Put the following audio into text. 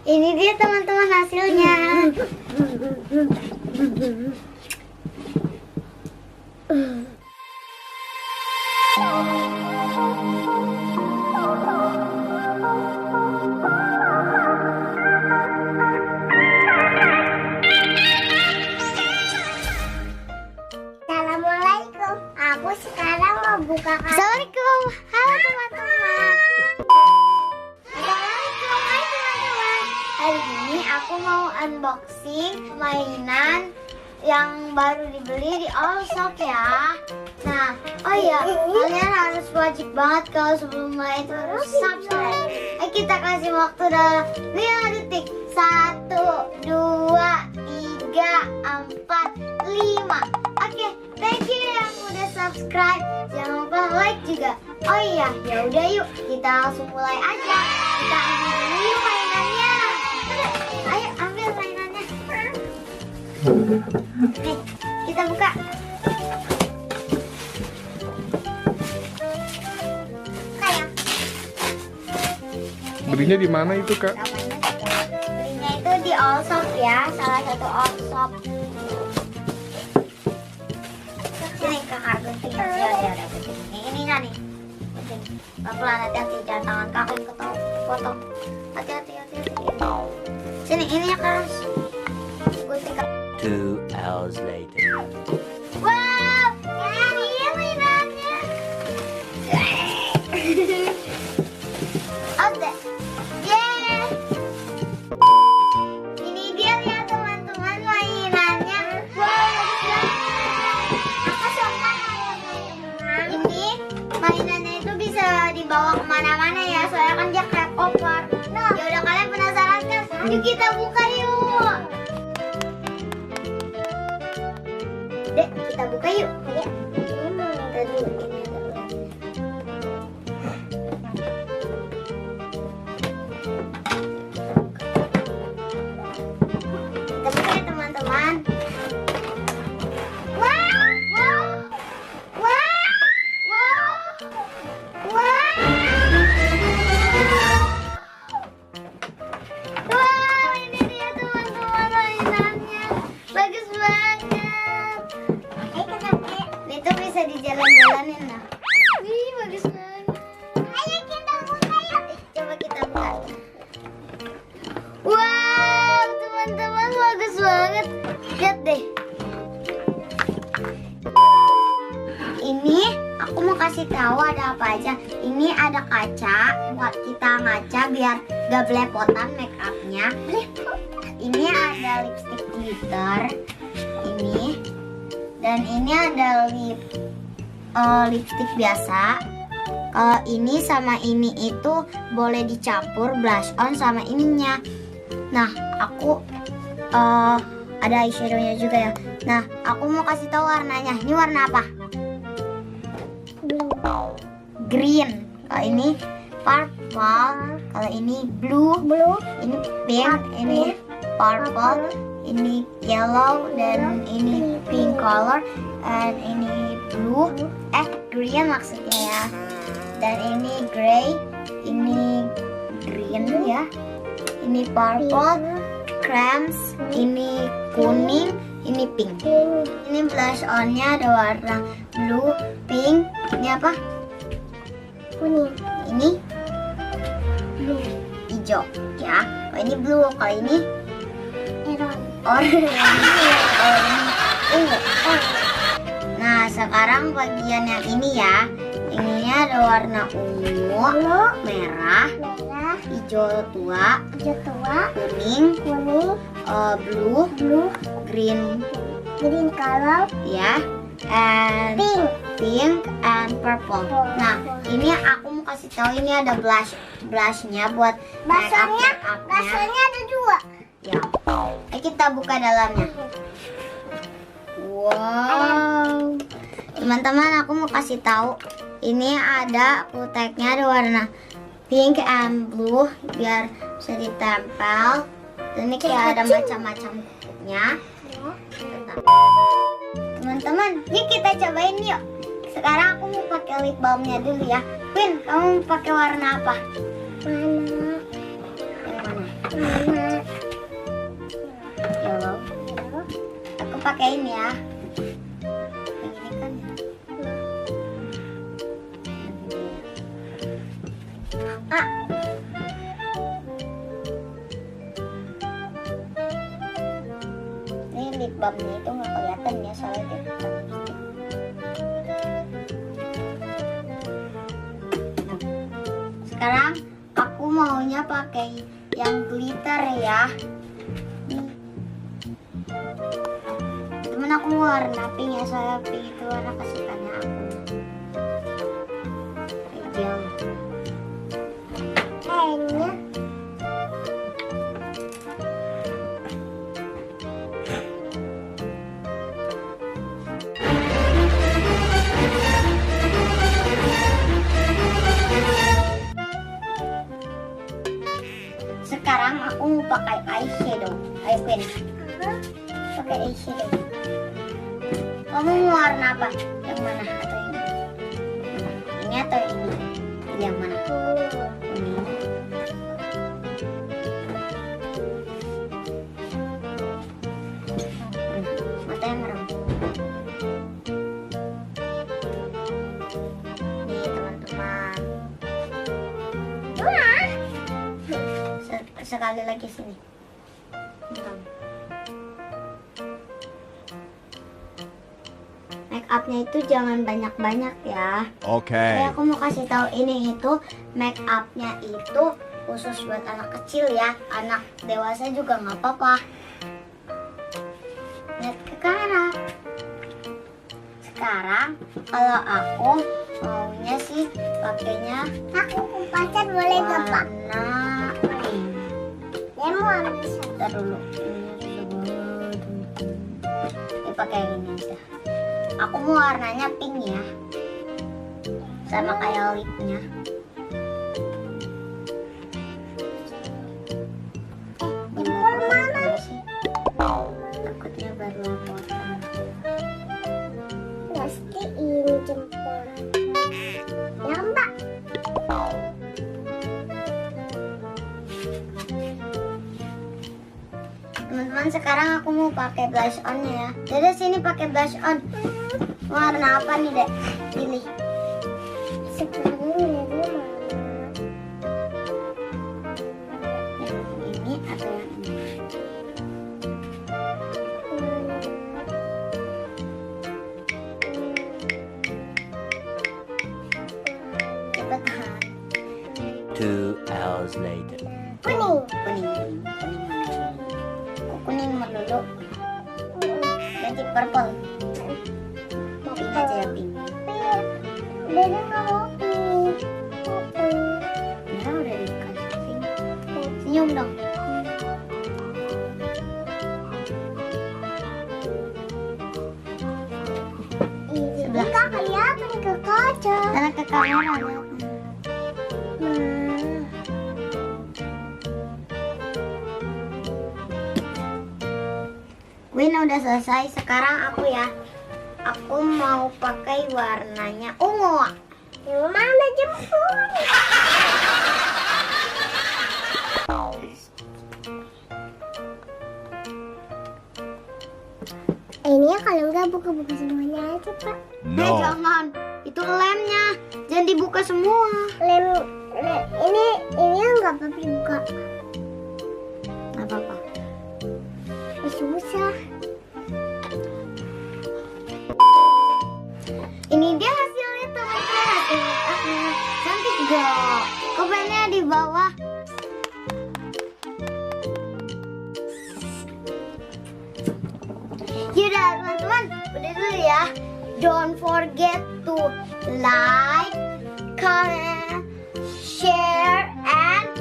Ini dia teman-teman hasilnya. Assalamualaikum. Aku sekarang mau buka kartu. Assalamualaikum. Halo teman-teman. Assalamualaikum. Hai teman-teman. Hari ini aku mau unboxing mainan yang baru dibeli di Allshop ya. Nah, oh iya, kalian harus wajib banget kalau sebelum mulai itu harus subscribe. Kita kasih waktu dalam 5 detik. 1, 2, 3, 4, 5. Oke, thank you yang udah subscribe. Jangan lupa like juga. Oh iya, ya udah yuk kita langsung mulai aja. Kita ambil dulu yuk mainannya. Ayo ambil mainannya. Nih, kita buka. Kayak Belinya di mana itu, Kak? belinya itu di Allshop ya, salah satu Allshop. Sini kakak gunting ya, ada gunting. Ini nih, gunting. Pelan hati-hati, jangan tangan kakak yang potong. Hati-hati. Sini ini ya kak. Gunting. 2 hours later. Wow, ini dia mainannya. Oke, yeah. Ini dia ya teman-teman mainannya. Wow, bagus banget. Aku suka teman-teman. Ini mainannya itu bisa dibawa kemana-mana ya, soalnya kan dia kayak koper. Ya udah, kalian penasaran kan? Yuk kita buka yuk. Dek, kita buka yuk. Ayo. Kita dulu ini ada ularnya. Kita buka ya teman-teman. Wow, wow, wow, wow, wow. Wow, ini dia teman-teman mainannya. Bagus banget. Ayo kita buka. Itu bisa dijalan-jalanin lah. Wih, bagus banget. Ayo kita buka yuk. Coba kita buka. Wow, teman-teman bagus banget. Lihat deh. Ini aku mau kasih tahu ada apa aja. Ini ada kaca buat kita ngaca biar gak belepotan make upnya. Ini ada lipstick glitter. Ini. Dan ini ada lipstick biasa. Kalau ini sama ini itu boleh dicampur blush on sama ininya. Nah, aku ada eyeshadownya juga ya. Nah, aku mau kasih tahu warnanya. Ini warna apa? Green. Kalau ini purple. Kalau ini blue. Ini pink. Ini purple. Ini yellow dan ini pink color. Dan ini blue. Green maksudnya ya. Dan ini gray. Ini green ya. Ini purple, creams, ini kuning, ini pink. Ini blush onnya ada warna blue, pink. Ini apa? Kuning. Ini Blue. hijau ya. Kalau ini blue, kalau ini Merah. orange. Ungu. Nah, sekarang bagian yang ini ya. Ininya ada warna ungu, merah, Merah. hijau tua, Hijau tua. kuning, Kuning. blue, green Green color. ya, and Pink. and purple. Nah, ini aku mau kasih tahu ini ada blushnya buat make upnya. Basuhnya ada 2. Ya, kita buka dalamnya. Wow, teman-teman, aku mau kasih tahu ini ada kuteknya ada warna pink and blue biar bisa ditempel. Dan ini kayak ada macam-macam kuteknya. Teman-teman, yuk kita cobain yuk. Sekarang aku mau pakai lip balmnya dulu ya. Queen, kamu mau pakai warna apa? Mana? Yang mana? Yellow. Aku pakein ya. Yang ini kan ya. Ah. Ini lip balmnya itu nggak kelihatan ya soalnya dia hitam. Sekarang aku maunya pakai yang glitter ya. Temen aku mau warna pink ya, soalnya pink itu warna kesukaannya aku. Hijau. Kayaknya Sekarang aku mau pakai eyeshadow. Ayo Queen, pakai eyeshadow. Kamu mau warna apa? Yang mana atau ini? Ini atau ini? Yang mana? Ini. Matanya merem. Nih teman-teman. Sekali lagi sini. Make upnya itu jangan banyak-banyak ya. Okay. Saya aku mau kasih tahu ini itu make upnya itu khusus buat anak kecil ya. Anak dewasa juga nggak apa-apa. Lihat ke kamera. Sekarang kalau aku maunya sih pakainya aku kupasan boleh nggak Pak? warna pink. Lemon. Bentar dulu. Ini susah banget. Ini pakai yang ini aja. Aku mau warnanya pink ya. Sama kayak lipnya. Bener mana sih? Takutnya baru laporan. Pasti ini jempol. Ya Mbak. Teman-teman, sekarang aku mau pakai blush on ya. Dede sini pakai blush on. Warna apa nih, Dek? Pilih. Sekarang ini mana? Yang ini atau yang ini? Cepetan. 2 hours later. Kuning. Kuning mana ini? Kok kuning melulu? Ganti purple. Pink aja ya, pink. Dede nggak mau pink. Ya udah dikasih pink. Senyum dong. Ini nggak kelihatan ke kaca. Karena ke kamera lihat. Win udah selesai. Sekarang aku ya. Aku mau pakai warnanya ungu. Yang mana jempol? Ini ya kalau nggak buka-buka semuanya aja Pak. No. Jangan. Itu lemnya. Jangan dibuka semua. Lem ini nggak apa-apa dibuka. Gak apa-apa. Susah. Ini dia hasilnya teman-teman. Hasil make-upnya. Cantik gak? Komennya di bawah. Yaudah teman-teman, udah dulu ya. Don't forget to like, comment, share, and